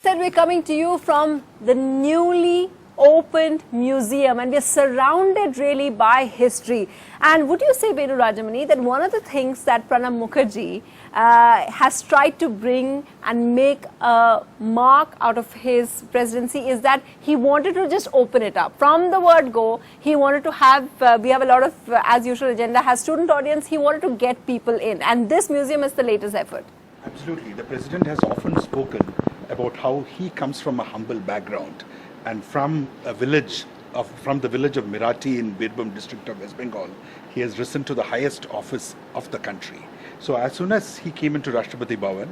Sir, we're coming to you from the newly opened museum and we're surrounded really by history. And would you say, Venu Rajamony, that one of the things that Pranab Mukherjee has tried to bring and make a mark out of his presidency is that he wanted to just open it up. From the word go, he wanted to have, we have a lot of, as usual, agenda, has student audience, he wanted to get people in. And this museum is the latest effort. Absolutely. The President has often spoken about how he comes from a humble background and from the village of Merathi in Birbhum district of West Bengal, he has risen to the highest office of the country. So as soon as he came into Rashtrapati Bhawan,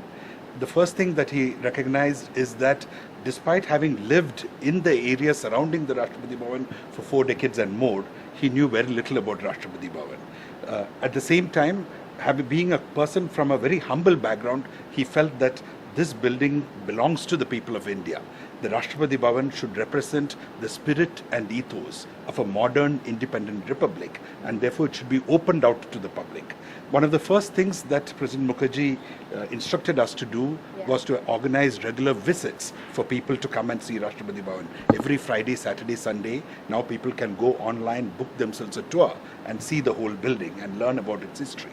the first thing that he recognized is that despite having lived in the area surrounding the Rashtrapati Bhawan for 4 decades and more, he knew very little about Rashtrapati Bhawan. At the same time, being a person from a very humble background, he felt that this building belongs to the people of India. The Rashtrapati Bhawan should represent the spirit and ethos of a modern independent republic, and therefore it should be opened out to the public. One of the first things that President Mukherjee instructed us to do was to organize regular visits for people to come and see Rashtrapati Bhawan. Every Friday, Saturday, Sunday, now people can go online, book themselves a tour and see the whole building and learn about its history.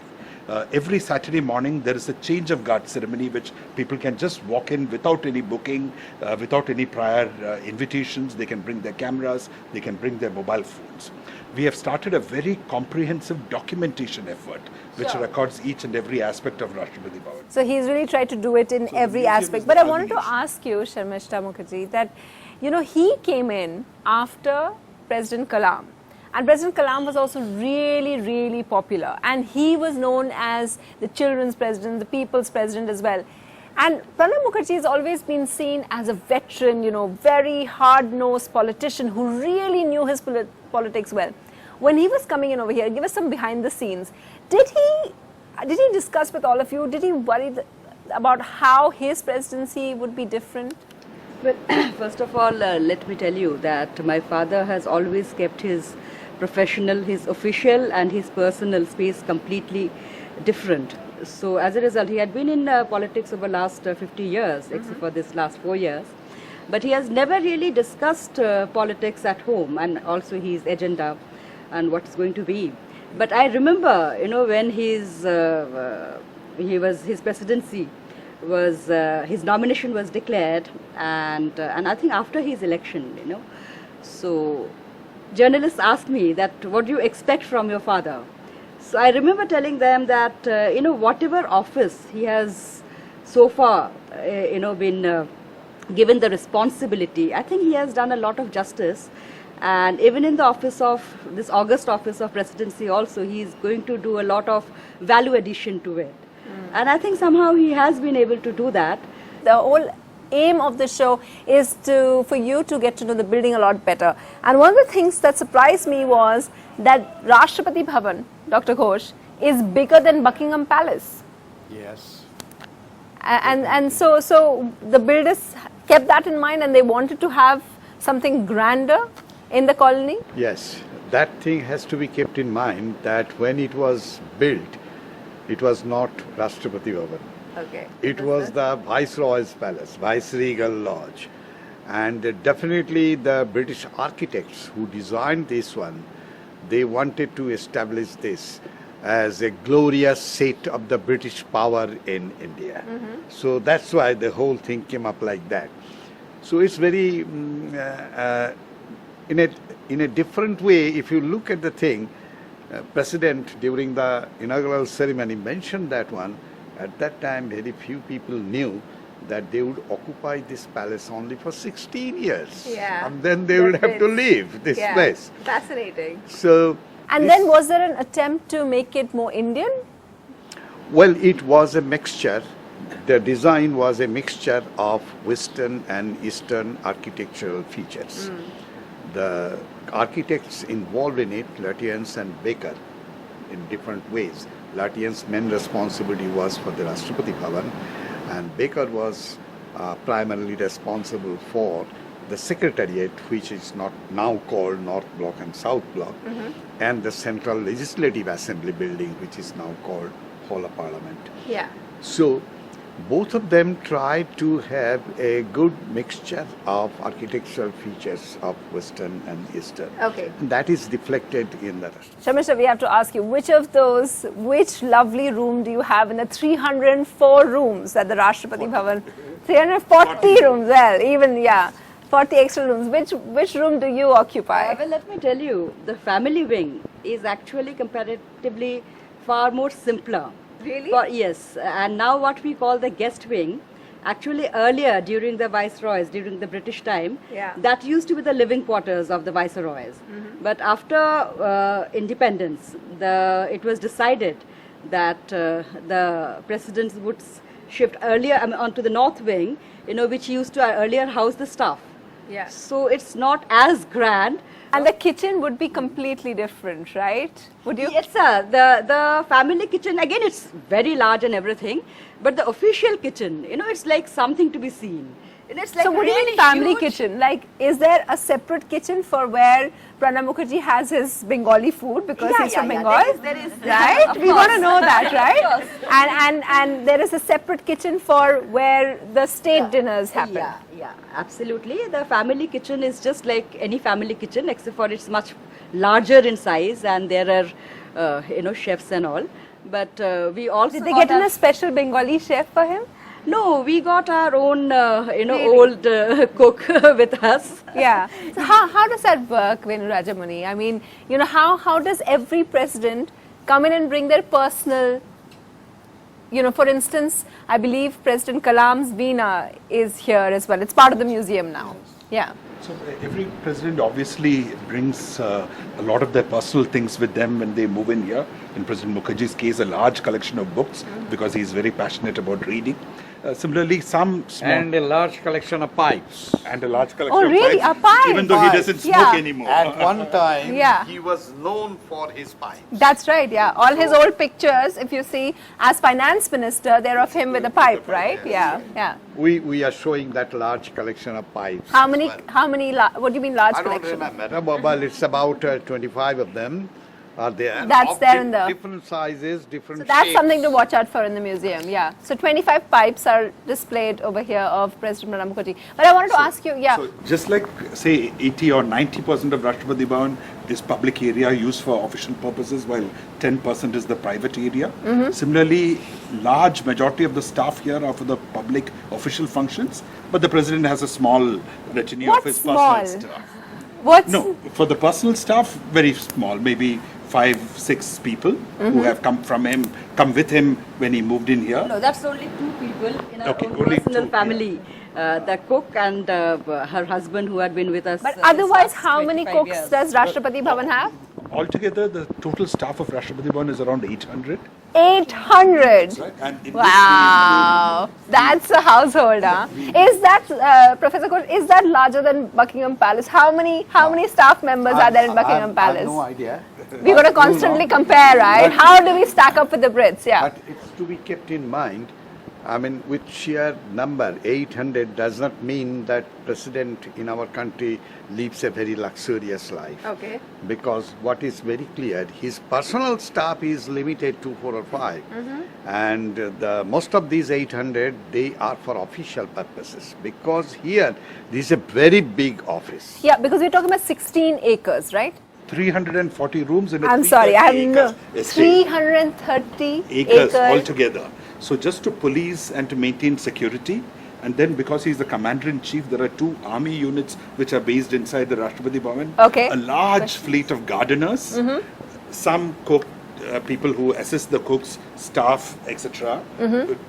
Every Saturday morning there is a change of guard ceremony which people can just walk in without any booking, without any prior invitations. They can bring their cameras, they can bring their mobile phones. We have started a very comprehensive documentation effort which records each and every aspect of Rashtrapati Bhawan. So he's really tried to do it in every aspect. But I wanted to ask you, Sharmistha Mukherjee, that he came in after President Kalam. And President Kalam was also really, really popular. And he was known as the children's president, the people's president as well. And Pranab Mukherjee has always been seen as a veteran, very hard-nosed politician who really knew his politics well. When he was coming in over here, give us some behind the scenes. Did he discuss with all of you? Did he worry about how his presidency would be different? Well, first of all, let me tell you that my father has always kept his professional, his official and his personal space completely different. So as a result, he had been in politics over the last 50 years, except for this last 4 years. But he has never really discussed politics at home and also his agenda and what it's going to be. But I remember, when his presidency was, his nomination was declared, and I think after his election, so journalists asked me that, what do you expect from your father? So I remember telling them that, whatever office he has so far, been given the responsibility, I think he has done a lot of justice. And even in the office of, this August office of presidency also, he is going to do a lot of value addition to it. And I think somehow he has been able to do that. The whole aim of the show is for you to get to know the building a lot better. And one of the things that surprised me was that Rashtrapati Bhawan, Dr. Ghosh, is bigger than Buckingham Palace. Yes. And so the builders kept that in mind and they wanted to have something grander in the colony? Yes, that thing has to be kept in mind that when it was built, it was not Rashtrapati Bhawan. Okay. It was the Viceroy's Palace, Viceregal Lodge. And definitely the British architects who designed this one, they wanted to establish this as a glorious seat of the British power in India. So that's why the whole thing came up like that. So it's very, in a different way, if you look at the thing, President during the inaugural ceremony mentioned that one. At that time, very few people knew that they would occupy this palace only for 16 years. Yeah. And then they would have to leave this place. Fascinating. So. And then was there an attempt to make it more Indian? Well, it was a mixture. The design was a mixture of Western and Eastern architectural features. The architects involved in it, Latians and Baker, in different ways. Latian's main responsibility was for the Rashtrapati Bhawan, and Baker was primarily responsible for the Secretariat, which is not now called North Block and South Block, and the Central Legislative Assembly building, which is now called Hall of Parliament. Yeah. So both of them tried to have a good mixture of architectural features of Western and Eastern. Okay. And that is reflected in the Sharmistha, we have to ask you, which lovely room do you have in the 304 rooms at the Rashtrapati Bhavan? 340 rooms, well, even, yeah, 40 extra rooms. Which room do you occupy? Well, let me tell you, the family wing is actually comparatively far more simpler. Really? Yes, and now what we call the guest wing, actually earlier during the viceroys, during the British time, Yeah. that used to be the living quarters of the viceroys. But after independence, it was decided that the presidents would shift earlier onto the north wing, which used to earlier house the staff. Yeah. So it's not as grand. And the kitchen would be completely different, right? Would you? Yes, sir. The family kitchen, again, it's very large and everything, but the official kitchen, it's like something to be seen. And it's like So what do you mean really family huge. kitchen? Like, is there a separate kitchen for where Pranab Mukherjee has his Bengali food because Yeah, he's yeah, from yeah. Bengal? There is, Right? of We want to course. know that, right? Of course. And there is a separate kitchen for where the state dinners happen. Yeah, absolutely. The family kitchen is just like any family kitchen, except for it's much larger in size, and there are chefs and all. But we also Did they got get in our- a special Bengali chef for him? No, we got our own Really? old cook with us. Yeah. So how does that work, Venu Rajamony? I mean, how does every president come in and bring their personal, for instance, I believe President Kalam's Veena is here as well. It's part of the museum now. Yeah. So every president obviously brings a lot of their personal things with them when they move in here. In President Mukherjee's case, a large collection of books because he's very passionate about reading. Similarly, some small And a large collection of pipes. and a large collection Oh, of really? pipes, A pipe? even though he doesn't smoke Yeah. anymore. At one time, Yeah. he was known for his pipes. That's right, yeah. All his old pictures, if you see, as finance minister, they're of him with a pipe, right? Yeah, yeah. We are showing that large collection of pipes. How as many, well. what do you mean large I don't collection? remember, but it's about 25 of them are there. That's Of there in the- different sizes, different So that's shapes. something to watch out for in the museum, yeah. So 25 pipes are displayed over here of President Pranab Mukherjee. But I wanted to ask you, yeah. So just like say 80 or 90% of Rashtrapati Bhawan is public area used for official purposes, while 10% is the private area. Similarly, large majority of the staff here are for the public official functions, but the president has a small retinue What's of his small? personal staff. What's No, for the personal staff, very small, maybe 5-6 people who have come with him when he moved in here. No, that's only two people in our Okay, own only personal two, family. The cook and her husband who had been with us. But since otherwise, last how many 25 cooks years. does Rashtrapati Bhavan have? Altogether, the total staff of Rashtrapati Bhavan is around 800. 800. Right? And in Wow, that's a household, huh? Is that, Professor Ghosh, is that larger than Buckingham Palace? How many staff members are there in Buckingham I Palace? have no idea. We're going to constantly compare, right? But- How do we stack up with the Brits? Yeah. But it's to be kept in mind, I mean, with sheer number, 800 does not mean that president in our country lives a very luxurious life. Okay. Because what is very clear, his personal staff is limited to 4 or 5. And most of these 800, they are for official purposes. Because here, this is a very big office. Yeah, because we're talking about 16 acres, right? 340 rooms in a I'm sorry, I have 330 no. acre estate. 330 acres altogether. So just to police and to maintain security, and then because he's the commander-in-chief, there are 2 army units which are based inside the Rashtrapati Bhavan. Okay. A large fleet of gardeners, some cook people who assist the cooks, staff, etc.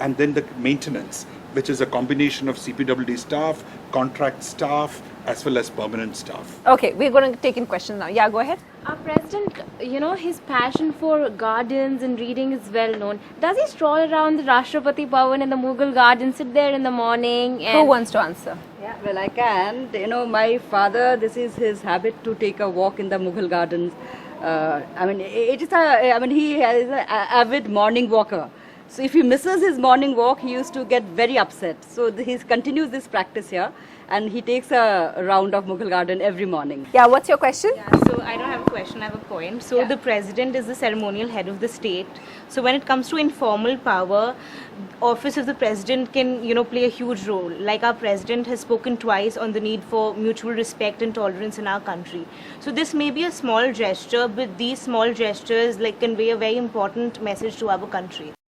And then the maintenance, which is a combination of CPWD staff, contract staff, as well as permanent staff. Okay, we're going to take in questions now. Yeah, go ahead. Our president, his passion for gardens and reading is well known. Does he stroll around the Rashtrapati Bhavan in the Mughal garden, sit there in the morning? And Who wants to answer? Yeah, well, I can. My father, this is his habit to take a walk in the Mughal gardens. He is an avid morning walker. So if he misses his morning walk, he used to get very upset. So he continues this practice here, and he takes a round of Mughal garden every morning. Yeah, what's your question? So I don't have a question, I have a point. So the president is the ceremonial head of the state. So when it comes to informal power, office of the president can, play a huge role. Like our president has spoken twice on the need for mutual respect and tolerance in our country. So this may be a small gesture, but these small gestures convey a very important message to our country.